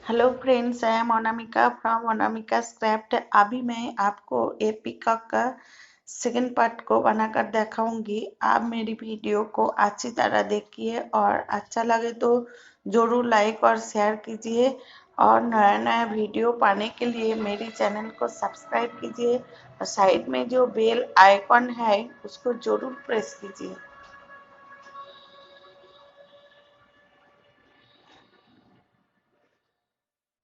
Hello friends, I am Anamika from Anamika scrapt. अभी मैं आपको ए पीकॉक का सेकंड पार्ट को बनाकर दिखाऊंगी। आप मेरी वीडियो को अच्छी तरह देखिए और अच्छा लगे तो जरूर लाइक और शेयर कीजिए। और नया नया वीडियो पाने के लिए मेरी चैनल को सब्सक्राइब कीजिए और साइड में जो बेल आइकॉन है उसको जरूर प्रेस कीजिए।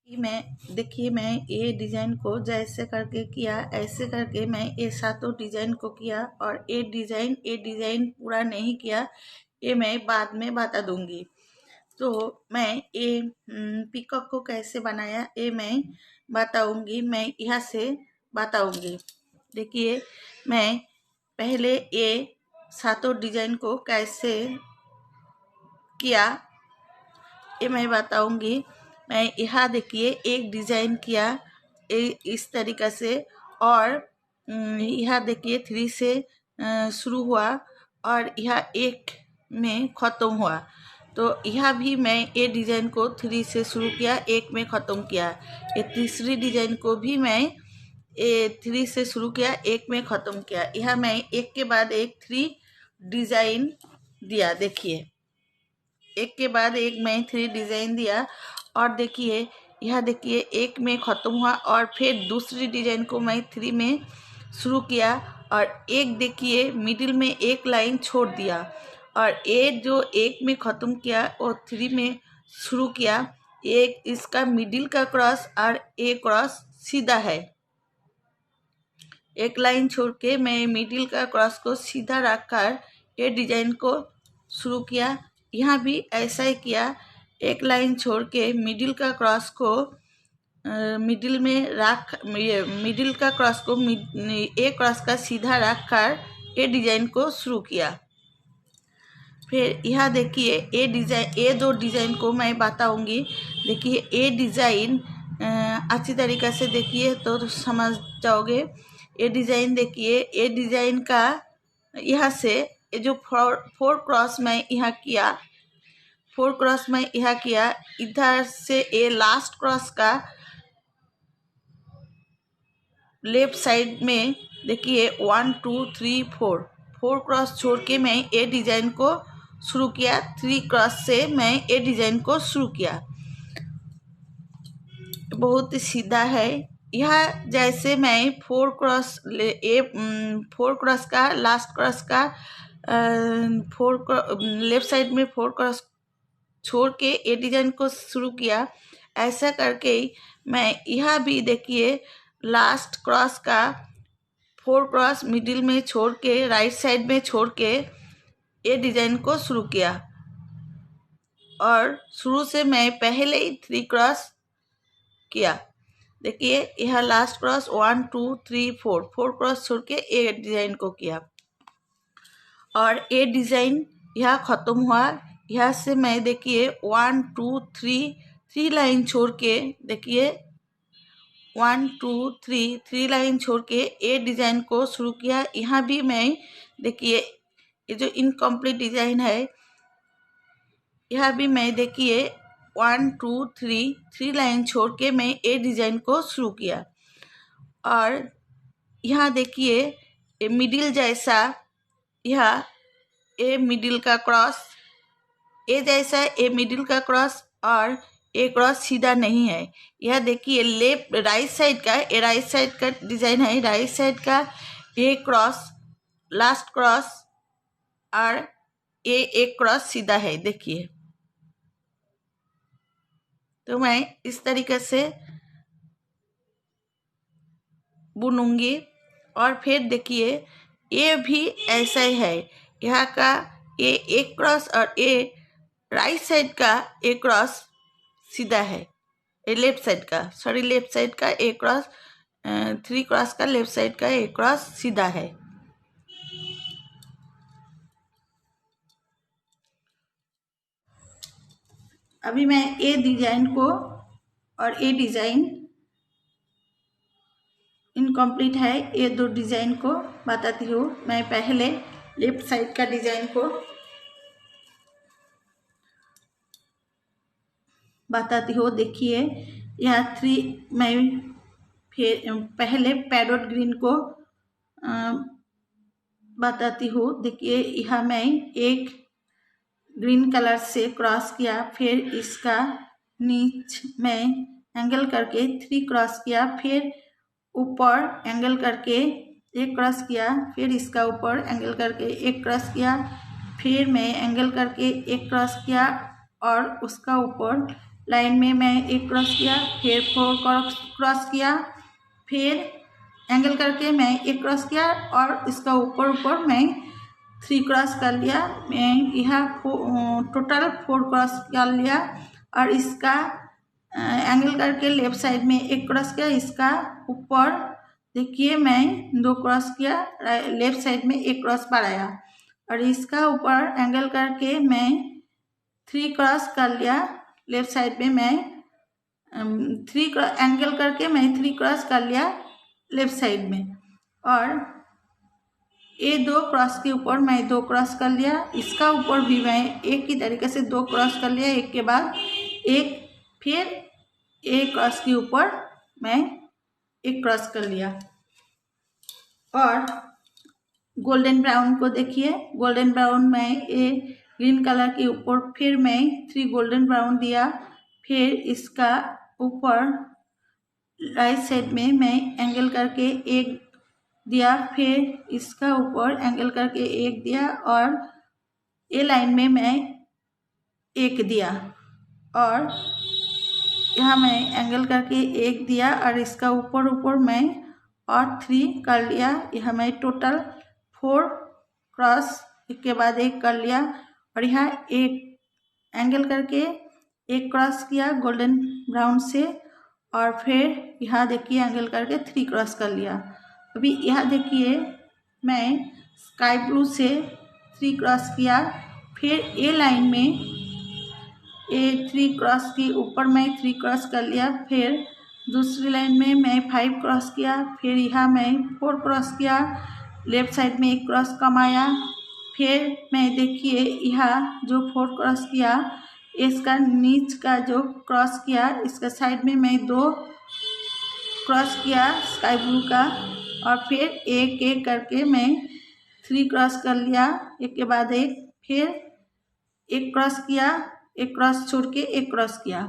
मैं ये डिजाइन को जैसे करके किया, ऐसे करके मैं ये सातों डिजाइन को किया। और ये डिजाइन पूरा नहीं किया, ये मैं बाद में बता दूंगी। तो मैं ये पीकॉक को कैसे बनाया ये मैं बताऊंगी, मैं यहाँ से बताऊंगी। देखिए, मैं पहले ये सातों डिजाइन को कैसे किया ये मैं बताऊंगी। मैं यहाँ देखिए एक डिजाइन किया इस तरीक़ा से, और यहाँ देखिए 3 से शुरू हुआ और यहाँ 1 में ख़त्म हुआ। तो यहाँ भी मैं ये डिज़ाइन को 3 से शुरू किया, 1 में ख़त्म किया। ये तीसरी डिज़ाइन को भी मैं ये 3 से शुरू किया, 1 में ख़त्म किया। यहाँ मैं एक के बाद एक 3 डिज़ाइन दिया। देखिए, एक के बाद एक मैं 3 डिजाइन दिया। और देखिए, यह देखिए 1 में ख़त्म हुआ और फिर दूसरी डिजाइन को मैं 3 में शुरू किया। और एक देखिए मिडिल में एक लाइन छोड़ दिया, और ये जो 1 में ख़त्म किया और 3 में शुरू किया, एक इसका मिडिल का क्रॉस और एक क्रॉस सीधा है। एक लाइन छोड़ के मैं मिडिल का क्रॉस को सीधा रखकर ये डिजाइन को शुरू किया। यहाँ भी ऐसा ही किया, एक लाइन छोड़ के मिडिल का क्रॉस को मिडिल में रख, मिडिल का क्रॉस को एक क्रॉस का सीधा रखकर ये डिजाइन को शुरू किया। फिर यहाँ देखिए ये 2 डिजाइन को मैं बताऊंगी। देखिए, ये डिजाइन अच्छी तरीक़े से देखिए तो समझ जाओगे। ये डिजाइन देखिए, ये डिजाइन का यहाँ से ये जो 4 क्रॉस मैं यहाँ किया, 4 क्रॉस मैं यहाँ किया, इधर से ये लास्ट क्रॉस का लेफ्ट साइड में देखिए 1 2 3 4 क्रॉस छोड़ के मैं ये डिजाइन को शुरू किया। 3 क्रॉस से मैं ये डिजाइन को शुरू किया। बहुत सीधा है। यह जैसे मैं 4 क्रॉस 4 क्रॉस का लास्ट क्रॉस का लेफ्ट साइड में 4 क्रॉस छोड़ के ये डिजाइन को शुरू किया, ऐसा करके मैं यहाँ भी देखिए लास्ट क्रॉस का 4 क्रॉस मिडिल में छोड़ के राइट साइड में छोड़ के ये डिजाइन को शुरू किया। और शुरू से मैं पहले ही 3 क्रॉस किया। देखिए, यह लास्ट क्रॉस 1 2 3 4 क्रॉस छोड़ के ये डिजाइन को किया। और ये डिजाइन यह ख़त्म हुआ। यहाँ से मैं देखिए 1 2 3 लाइन छोड़ के, देखिए 1 2 3 लाइन छोड़ के ये डिजाइन को शुरू किया। यहाँ भी मैं देखिए ये जो इनकम्प्लीट डिजाइन है, यहाँ भी मैं देखिए 1 2 3 लाइन छोड़ के मैं ये डिजाइन को शुरू किया। और यहाँ देखिए ये मिडिल जैसा, यह ए मिडिल का क्रॉस, ये जैसा ए मिडिल का क्रॉस, और ये क्रॉस सीधा नहीं है। यह देखिए लेफ्ट राइट साइड का, ये राइट साइड का डिजाइन है। राइट साइड का ये क्रॉस लास्ट क्रॉस और ये एक क्रॉस सीधा है। देखिए, तो मैं इस तरीके से बुनूंगी। और फिर देखिए ये भी ऐसा ही है। यहाँ का ये एक क्रॉस और ये राइट साइड का एक क्रॉस सीधा है। ये लेफ्ट साइड का एक क्रॉस, 3 क्रॉस का लेफ्ट साइड का एक क्रॉस सीधा है। अभी मैं ये डिजाइन को और ये डिजाइन इनकम्प्लीट है, ये 2 डिजाइन को बताती हूँ। मैं पहले लेफ्ट साइड का डिजाइन को बताती हूँ। देखिए यहाँ 3 मैं फिर पहले पैरोट ग्रीन को बताती हूँ। देखिए यहाँ मैं एक ग्रीन कलर से क्रॉस किया, फिर इसका नीच में एंगल करके 3 क्रॉस किया, फिर ऊपर एंगल करके एक क्रॉस किया, फिर इसका ऊपर एंगल करके एक क्रॉस किया, फिर मैं एंगल करके एक क्रॉस किया और उसका ऊपर लाइन में मैं एक क्रॉस किया, फिर 4 क्रॉस किया, फिर एंगल करके मैं एक क्रॉस किया और इसका ऊपर मैं 3 क्रॉस कर लिया। मैं यहाँ टोटल 4 क्रॉस कर लिया और इसका एंगल करके लेफ्ट साइड में एक क्रॉस किया। इसका ऊपर देखिए मैं 2 क्रॉस किया, लेफ्ट साइड में एक क्रॉस बढ़ाया और इसका ऊपर एंगल करके मैं 3 क्रॉस कर लिया। लेफ्ट साइड में मैं 3 एंगल करके मैं 3 क्रॉस कर लिया लेफ्ट साइड में और ये 2 क्रॉस के ऊपर मैं 2 क्रॉस कर लिया। इसका ऊपर भी मैं एक ही तरीके से 2 क्रॉस कर लिया, एक के बाद एक, फिर एक क्रॉस के ऊपर मैं एक क्रॉस कर लिया। और गोल्डन ब्राउन को देखिए, गोल्डन ब्राउन में ये ग्रीन कलर के ऊपर फिर मैं 3 गोल्डन ब्राउन दिया, फिर इसका ऊपर राइट साइड में मैं एंगल करके एक दिया, फिर इसका ऊपर एंगल करके एक दिया और ये लाइन में मैं एक दिया और यहाँ मैं एंगल करके एक दिया और इसका ऊपर मैं और 3 कर लिया। यहाँ मैं टोटल 4 क्रॉस एक के बाद एक कर लिया और यहाँ एक एंगल करके एक क्रॉस किया गोल्डन ब्राउन से और फिर यहाँ देखिए एंगल करके 3 क्रॉस कर लिया। अभी यहाँ देखिए मैं स्काई ब्लू से 3 क्रॉस किया, फिर ए लाइन में ए 3 क्रॉस के ऊपर मैं 3 क्रॉस कर लिया, फिर दूसरी लाइन में मैं 5 क्रॉस किया, फिर यहाँ मैं 4 क्रॉस किया, लेफ्ट साइड में एक क्रॉस कमाया, फिर मैं देखिए यहाँ जो 4 क्रॉस किया इसका नीच का जो क्रॉस किया इसका साइड में मैं 2 क्रॉस किया स्काई ब्लू का और फिर एक एक करके मैं 3 क्रॉस कर लिया, एक के बाद एक, फिर एक क्रॉस किया, एक क्रॉस छोड़ के एक क्रॉस किया।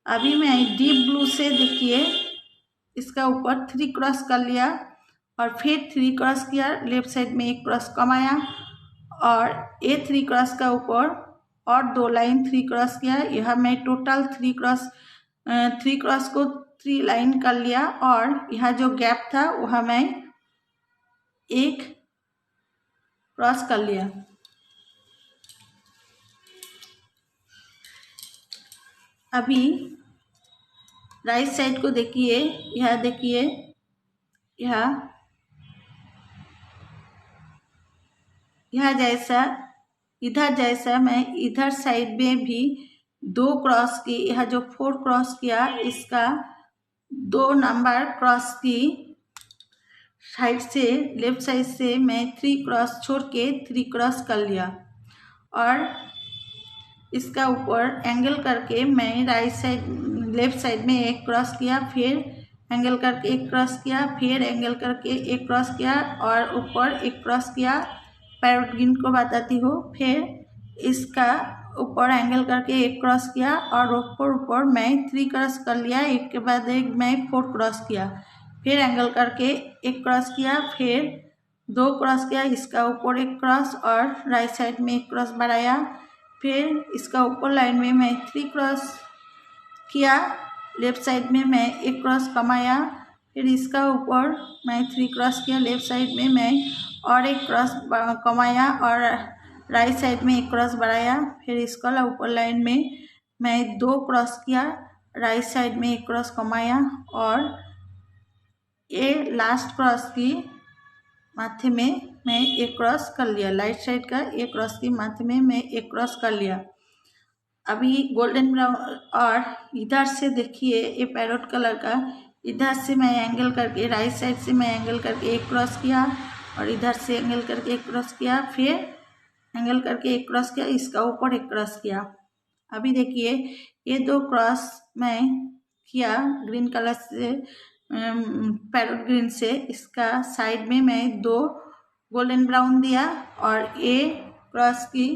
अभी मैं डीप ब्लू से देखिए इसका ऊपर 3 क्रॉस कर लिया और फिर 3 क्रॉस किया, लेफ्ट साइड में एक क्रॉस कमाया और ये 3 क्रॉस का ऊपर और 2 लाइन 3 क्रॉस किया। यह मैं टोटल 3 क्रॉस को 3 लाइन कर लिया और यहाँ जो गैप था वहाँ मैं एक क्रॉस कर लिया। अभी राइट साइड को देखिए, यह देखिए यह जैसा इधर जैसा मैं इधर साइड में भी 2 क्रॉस की, यह जो 4 क्रॉस किया इसका 2 नंबर क्रॉस की साइड से लेफ्ट साइड से मैं 3 क्रॉस छोड़ के 3 क्रॉस कर लिया और इसका ऊपर एंगल करके मैं राइट साइड लेफ्ट साइड में एक क्रॉस किया, फिर एंगल करके एक क्रॉस किया, फिर एंगल करके एक क्रॉस किया और ऊपर एक क्रॉस किया। पैरोट ग्रीन को बताती हूँ, फिर इसका ऊपर एंगल करके एक क्रॉस किया और ऊपर मैं 3 क्रॉस कर लिया, एक के बाद एक मैं 4 क्रॉस किया, फिर एंगल करके एक क्रॉस किया, फिर 2 क्रॉस किया, इसका ऊपर एक क्रॉस और राइट साइड में एक क्रॉस बढ़ाया, फिर इसका ऊपर लाइन में मैं 3 क्रॉस किया, लेफ्ट साइड में मैं एक क्रॉस कमाया, फिर इसका ऊपर मैं 3 क्रॉस किया, लेफ्ट साइड में मैं और एक क्रॉस कमाया और राइट साइड में एक क्रॉस बढ़ाया, फिर इसका ऊपर लाइन में मैं 2 क्रॉस किया, राइट साइड में एक क्रॉस कमाया और ये लास्ट क्रॉस की माथे में मैं एक क्रॉस कर लिया। राइट साइड का एक क्रॉस की माथे में मैं एक क्रॉस कर लिया। अभी गोल्डन ब्राउन और इधर से देखिए ये पैरोट कलर का, इधर से मैं एंगल करके राइट साइड से मैं एंगल करके एक क्रॉस किया और इधर से एंगल करके एक क्रॉस किया, फिर एंगल करके एक क्रॉस किया, इसका ऊपर एक क्रॉस किया। अभी देखिए ये दो क्रॉस मैं किया ग्रीन कलर से, पैरोट ग्रीन से। इसका साइड में मैं दो गोल्डन ब्राउन दिया और ए क्रॉस की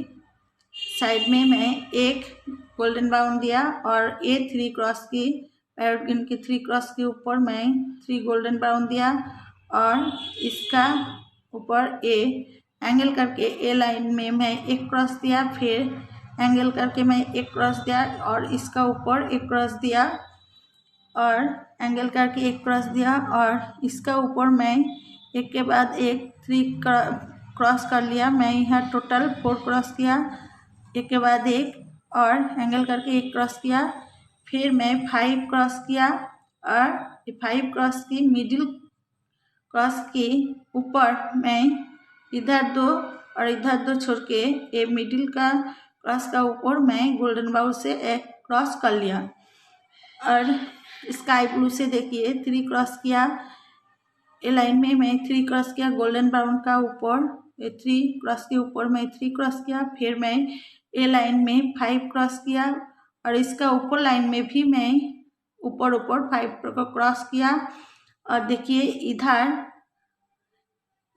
साइड में मैं एक गोल्डन ब्राउन दिया और ए थ्री क्रॉस की पैरोट ग्रीन की थ्री क्रॉस के ऊपर मैं थ्री गोल्डन ब्राउन दिया और इसका ऊपर ए एंगल करके ए लाइन में मैं एक क्रॉस दिया, फिर एंगल करके मैं एक क्रॉस दिया और इसका ऊपर एक क्रॉस दिया और एंगल करके एक क्रॉस दिया और इसका ऊपर मैं एक के बाद एक थ्री क्रॉस कर लिया। मैं यहाँ टोटल 4 क्रॉस किया, एक के बाद एक और एंगल करके एक क्रॉस किया। फिर मैं 5 क्रॉस किया और 5 क्रॉस की मिडिल क्रॉस के ऊपर मैं इधर दो और इधर दो छोड़ के ये मिडिल का क्रॉस का ऊपर मैं गोल्डन ब्राउन से एक क्रॉस कर लिया और स्काई ब्लू से देखिए 3 क्रॉस किया। ए लाइन में मैं 3 क्रॉस किया गोल्डन ब्राउन का ऊपर, 3 क्रॉस के ऊपर मैं 3 क्रॉस किया। फिर मैं ए लाइन में 5 क्रॉस किया और इसका ऊपर लाइन में भी मैं ऊपर 5 को क्रॉस किया और देखिए इधर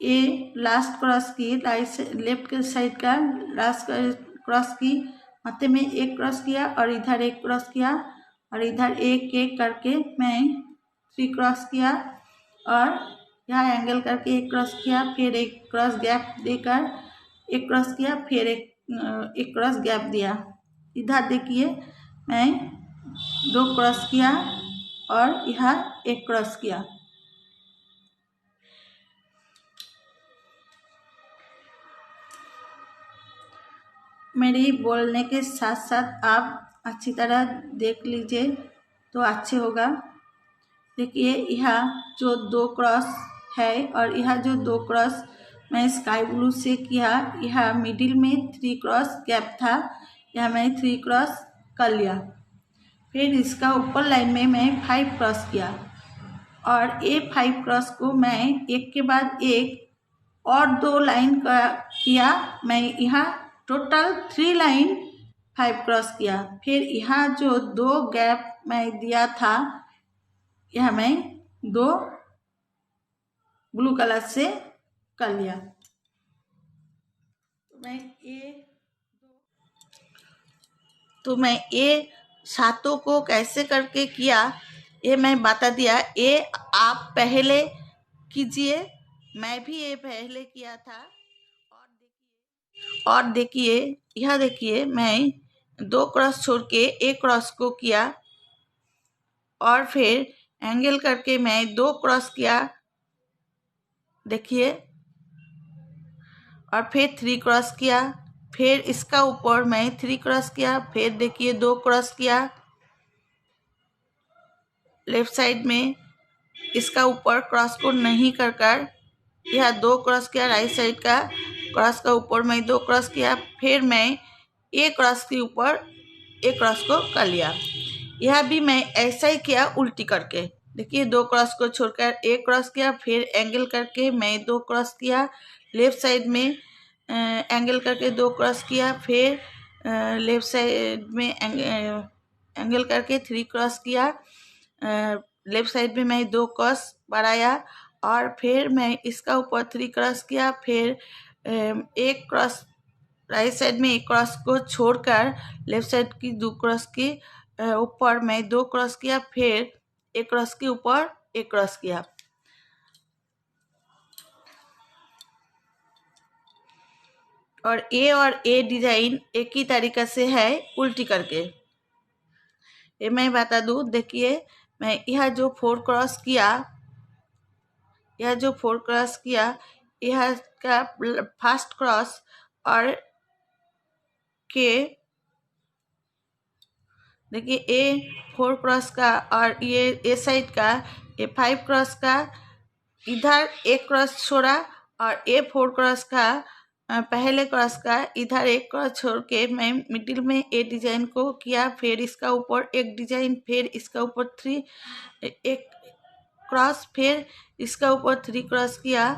ए लास्ट क्रॉस की लेफ्ट के साइड का लास्ट क्रॉस की माथे में एक क्रॉस किया और इधर एक क्रॉस किया और इधर एक एक करके मैं 3 क्रॉस किया और यहाँ एंगल करके एक क्रॉस किया, फिर एक क्रॉस गैप देकर एक क्रॉस किया, फिर एक क्रॉस गैप दिया। इधर देखिए मैं 2 क्रॉस किया और यहाँ एक क्रॉस किया। मेरी बोलने के साथ साथ आप अच्छी तरह देख लीजिए तो अच्छे होगा। देखिए यहाँ जो 2 क्रॉस है और यहाँ जो 2 क्रॉस मैं स्काई ब्लू से किया, यहाँ मिडिल में 3 क्रॉस गैप था, यहाँ मैं 3 क्रॉस कर लिया। फिर इसका ऊपर लाइन में मैं 5 क्रॉस किया और ये 5 क्रॉस को मैं एक के बाद एक और 2 लाइन का किया। मैं यहाँ टोटल 3 लाइन 5 क्रॉस किया। फिर यहाँ जो 2 गैप मैं दिया था, यह मैं 2 ब्लू कलर से कर लिया। तो मैं ये सातों को कैसे करके किया ये मैं बता दिया। ये आप पहले कीजिए, मैं भी ये पहले किया था। और देखिए यह देखिए मैं 2 क्रॉस छोड़ के एक क्रॉस को किया और फिर एंगल करके मैं 2 क्रॉस किया, देखिए, और फिर 3 क्रॉस किया। फिर इसका ऊपर मैं 3 क्रॉस किया, फिर देखिए 2 क्रॉस किया लेफ्ट साइड में। इसका ऊपर क्रॉस को नहीं कर यह 2 क्रॉस किया। राइट साइड का क्रॉस का ऊपर मैं 2 क्रॉस किया, फिर मैं एक क्रॉस के ऊपर एक क्रॉस को कर लिया। यह भी मैं ऐसा ही किया उल्टी करके। देखिए 2 क्रॉस को छोड़कर एक क्रॉस किया, फिर एंगल करके मैं 2 क्रॉस किया लेफ्ट साइड में, एंगल करके 2 क्रॉस किया, फिर लेफ्ट साइड में एंगल करके 3 क्रॉस किया। लेफ्ट साइड में मैं 2 क्रॉस बढ़ाया और फिर मैं इसका ऊपर 3 क्रॉस किया, फिर एक क्रॉस राइट साइड में एक क्रॉस को छोड़कर लेफ्ट साइड की 2 क्रॉस के ऊपर मैं 2 क्रॉस किया, फिर एक क्रॉस के ऊपर एक क्रॉस किया। और ए डिजाइन एक ही तरीका से है उल्टी करके। ये मैं बता दूं, देखिए मैं यह जो 4 क्रॉस किया, यह जो 4 क्रॉस किया, यह का फर्स्ट क्रॉस और के देखिए ए 4 क्रॉस का और ये ए साइड का ये 5 क्रॉस का, इधर एक क्रॉस छोड़ा और ए 4 क्रॉस का पहले क्रॉस का इधर एक क्रॉस छोड़ के मैं मिडिल में ए डिजाइन को किया। फिर इसका ऊपर एक डिजाइन, फिर इसका ऊपर 3 एक क्रॉस, फिर इसका ऊपर 3 क्रॉस किया।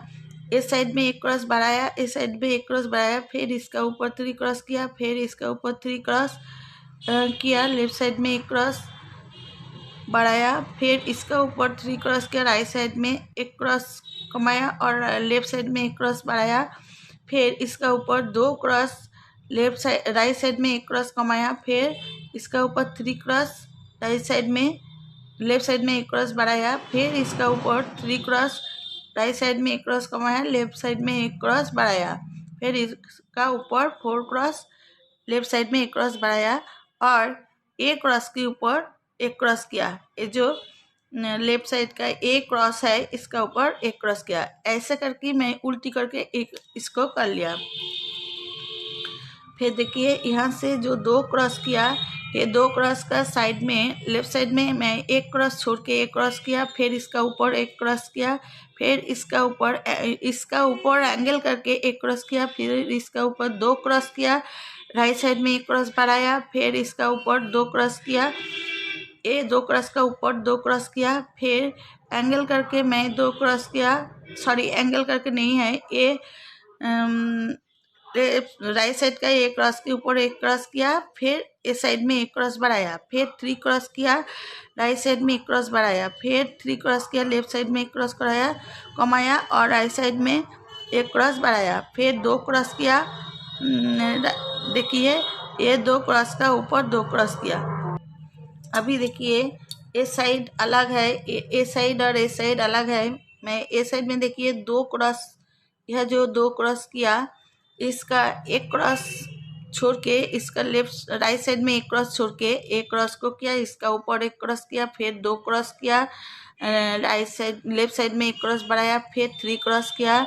इस साइड में एक क्रॉस बढ़ाया, इस साइड में एक क्रॉस बढ़ाया, फिर इसका ऊपर 3 क्रॉस किया, फिर इसका ऊपर 3 क्रॉस, किया, लेफ्ट साइड में एक क्रॉस बढ़ाया, फिर इसका ऊपर 3 क्रॉस किया, राइट साइड में एक क्रॉस कमाया और लेफ्ट साइड में एक क्रॉस बढ़ाया, फिर इसका ऊपर 2 cross left side right side में एक क्रॉस कमाया, फिर इसका ऊपर 3 क्रॉस राइट साइड में लेफ्ट साइड में एक क्रॉस बढ़ाया, फिर इसका ऊपर 3 क्रॉस राइट साइड में एक क्रॉस कमाया, लेफ्ट साइड में एक क्रॉस बढ़ाया, फिर इसका ऊपर 4 क्रॉस लेफ्ट साइड में एक क्रॉस बढ़ाया और एक क्रॉस के ऊपर एक क्रॉस किया। ये जो लेफ्ट साइड का एक क्रॉस है इसका ऊपर एक क्रॉस किया। ऐसे करके मैं उल्टी करके एक इसको कर लिया। फिर देखिए यहाँ से जो 2 क्रॉस किया, ये 2 क्रॉस का साइड में लेफ्ट साइड में मैं एक क्रॉस छोड़ के एक क्रॉस किया, फिर इसका ऊपर एक क्रॉस किया, फिर इसका ऊपर एंगल करके एक क्रॉस किया, फिर इसका ऊपर 2 क्रॉस किया, राइट साइड में एक क्रॉस बढ़ाया, फिर इसका ऊपर 2 क्रॉस किया, ये 2 क्रॉस का ऊपर 2 क्रॉस किया, फिर एंगल करके मैं 2 क्रॉस किया, सॉरी एंगल करके नहीं है ये, राइट साइड का एक क्रॉस के ऊपर एक क्रॉस किया, फिर इस साइड में एक क्रॉस बढ़ाया, फिर 3 क्रॉस किया, राइट साइड में एक क्रॉस बढ़ाया, फिर 3 क्रॉस किया, लेफ्ट साइड में एक क्रॉस कराया कमाया और राइट साइड में एक क्रॉस बढ़ाया, फिर 2 क्रॉस किया। देखिए ये 2 क्रॉस का ऊपर 2 क्रॉस किया। अभी देखिए ये साइड अलग है, ये साइड और ये साइड अलग है। मैं ये साइड में देखिए 2 क्रॉस, यह जो 2 क्रॉस किया इसका एक क्रॉस छोड़ के इसका लेफ्ट राइट साइड में एक क्रॉस छोड़ के एक क्रॉस को किया, इसका ऊपर एक क्रॉस किया, फिर 2 क्रॉस किया, राइट साइड लेफ्ट साइड में एक क्रॉस बढ़ाया, फिर 3 क्रॉस किया,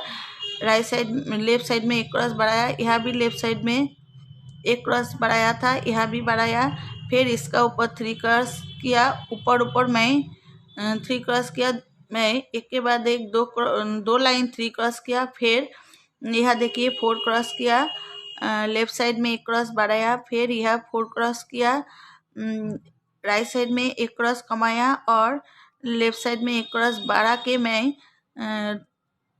राइट साइड लेफ्ट साइड में एक क्रॉस बढ़ाया, यहाँ भी लेफ्ट साइड में एक क्रॉस बढ़ाया था, यहाँ भी बढ़ाया, फिर इसका ऊपर 3 क्रॉस किया, ऊपर मैं 3 क्रॉस किया, मैं एक के बाद एक 2 लाइन 3 क्रॉस किया, फिर यह देखिए 4 क्रॉस किया, लेफ्ट साइड में एक क्रॉस बढ़ाया, फिर यह 4 क्रॉस किया, राइट साइड में एक क्रॉस कमाया और लेफ्ट साइड में एक क्रॉस बढ़ा के मैं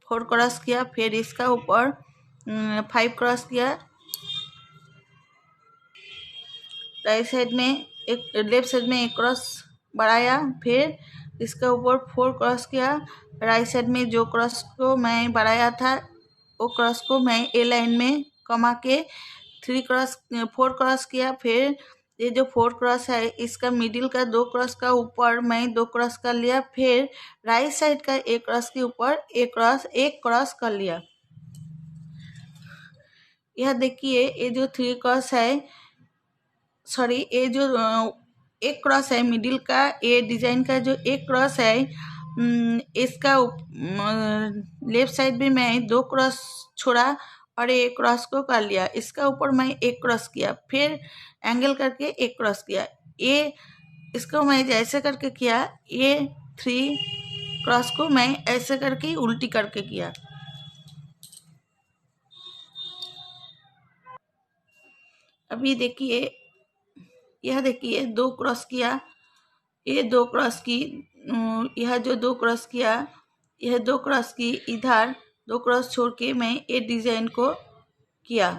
4 क्रॉस किया, फिर इसका ऊपर 5 क्रॉस किया, राइट साइड में एक लेफ्ट साइड में एक क्रॉस बढ़ाया, फिर इसका ऊपर 4 क्रॉस किया, राइट साइड में जो क्रॉस को मैं बढ़ाया था वो क्रॉस को मैं ए लाइन में कमा के 4 क्रॉस किया, फिर ये जो 4 क्रॉस है इसका मिडिल का 2 क्रॉस का ऊपर मैं 2 क्रॉस कर लिया, फिर राइट साइड का एक क्रॉस के ऊपर एक क्रॉस कर लिया। यह देखिए ये जो 3 क्रॉस है, सॉरी ये जो एक क्रॉस है मिडिल का, ये डिजाइन का जो एक क्रॉस है इसका लेफ्ट साइड में मैं 2 क्रॉस छोड़ा और एक क्रॉस को कर लिया, इसका ऊपर मैं एक क्रॉस किया, फिर एंगल करके एक क्रॉस किया, ये इसको मैं जैसे करके किया, ये 3 क्रॉस को मैं ऐसे करके उल्टी करके किया। अभी देखिए यह देखिए 2 क्रॉस किया, ये 2 क्रॉस की, यह जो 2 क्रॉस किया, यह 2 क्रॉस की, इधर 2 क्रॉस छोड़ के मैं ये डिजाइन को किया।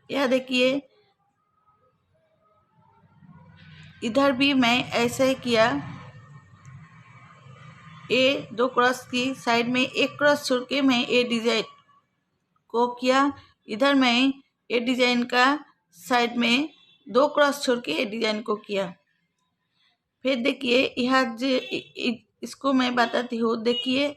यह देखिए इधर भी मैं ऐसे ही किया, ये 2 क्रॉस की साइड में एक क्रॉस छोड़ के मैं ये डिजाइन को किया, इधर मैं ये डिजाइन का साइड में 2 क्रॉस छोड़ के ये डिजाइन को किया। फिर देखिए यह जो इसको मैं बताती हूँ, देखिए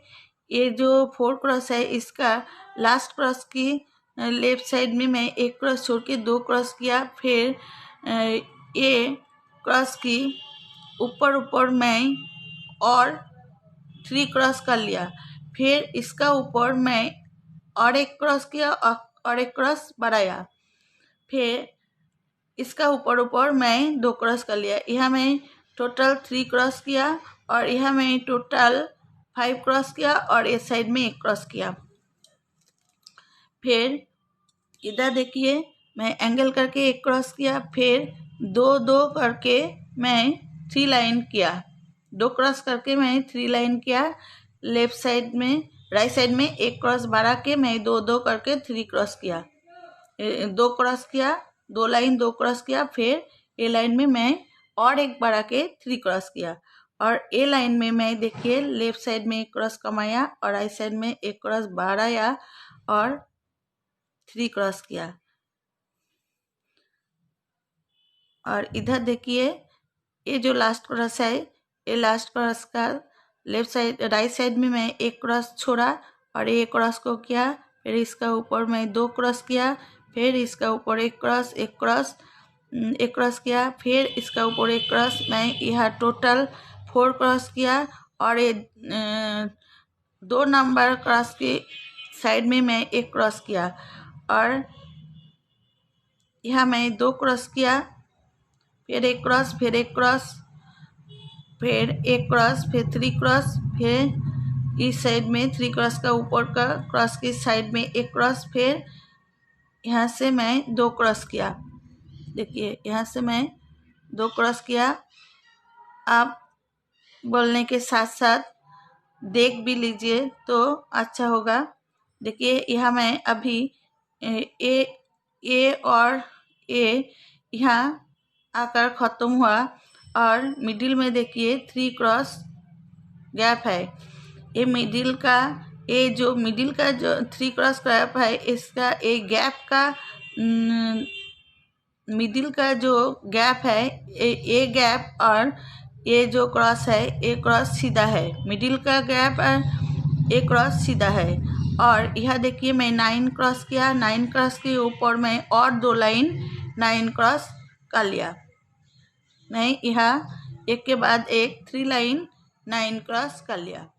ये जो 4 क्रॉस है इसका लास्ट क्रॉस की लेफ्ट साइड में मैं एक क्रॉस छोड़ के 2 क्रॉस किया, फिर ये क्रॉस की ऊपर मैं और 3 क्रॉस कर लिया, फिर इसका ऊपर मैं और एक क्रॉस किया और एक क्रॉस बढ़ाया, फिर इसका ऊपर मैं 2 क्रॉस कर लिया, यहाँ मैं टोटल 3 क्रॉस किया और यहाँ मैं टोटल 5 क्रॉस किया और इस साइड में एक क्रॉस किया। फिर इधर देखिए मैं एंगल करके एक क्रॉस किया, फिर 2 करके मैं 3 लाइन किया, 2 क्रॉस करके मैं 3 लाइन किया, लेफ्ट साइड में राइट साइड में एक क्रॉस बढ़ा के मैं 2 करके 3 क्रॉस किया, 2 क्रॉस किया, 2 लाइन 2 क्रॉस किया, फिर ए लाइन में मैं और एक बार आके 3 क्रॉस किया, और ए लाइन में मैं देखिए लेफ्ट साइड में एक क्रॉस कमाया और राइट साइड में एक क्रॉस बाहर आया और 3 क्रॉस किया। और इधर देखिए ये जो लास्ट क्रॉस है, ये लास्ट क्रॉस का लेफ्ट साइड राइट साइड में मैं एक क्रॉस छोड़ा और एक क्रॉस को किया, फिर इसका ऊपर मैं 2 क्रॉस किया, फिर इसका ऊपर एक क्रॉस किया, फिर इसका ऊपर एक क्रॉस, मैं यहाँ टोटल 4 क्रॉस किया। और ये 2 नंबर क्रॉस के साइड में मैं एक क्रॉस किया, और यहाँ मैं 2 क्रॉस किया, फिर एक क्रॉस, फिर एक क्रॉस, फिर एक क्रॉस, फिर 3 क्रॉस, फिर इस साइड में 3 क्रॉस का ऊपर का क्रॉस की साइड में एक क्रॉस, फिर यहाँ से मैं 2 क्रॉस किया। देखिए यहाँ से मैं 2 क्रॉस किया। आप बोलने के साथ साथ देख भी लीजिए तो अच्छा होगा। देखिए यहाँ मैं अभी ए और ए यहाँ आकर ख़त्म हुआ, और मिडिल में देखिए 3 क्रॉस गैप है। ये मिडिल का जो 3 क्रॉस गैप है, इसका एक गैप का मिडिल का जो गैप है, ये गैप और ये जो क्रॉस है, ये क्रॉस सीधा है। मिडिल का गैप और ये क्रॉस सीधा है। और यहाँ देखिए मैं 9 क्रॉस किया, 9 क्रॉस के ऊपर मैं और 2 लाइन 9 क्रॉस कर लिया। मैं यहाँ एक के बाद एक 3 लाइन 9 क्रॉस कर लिया।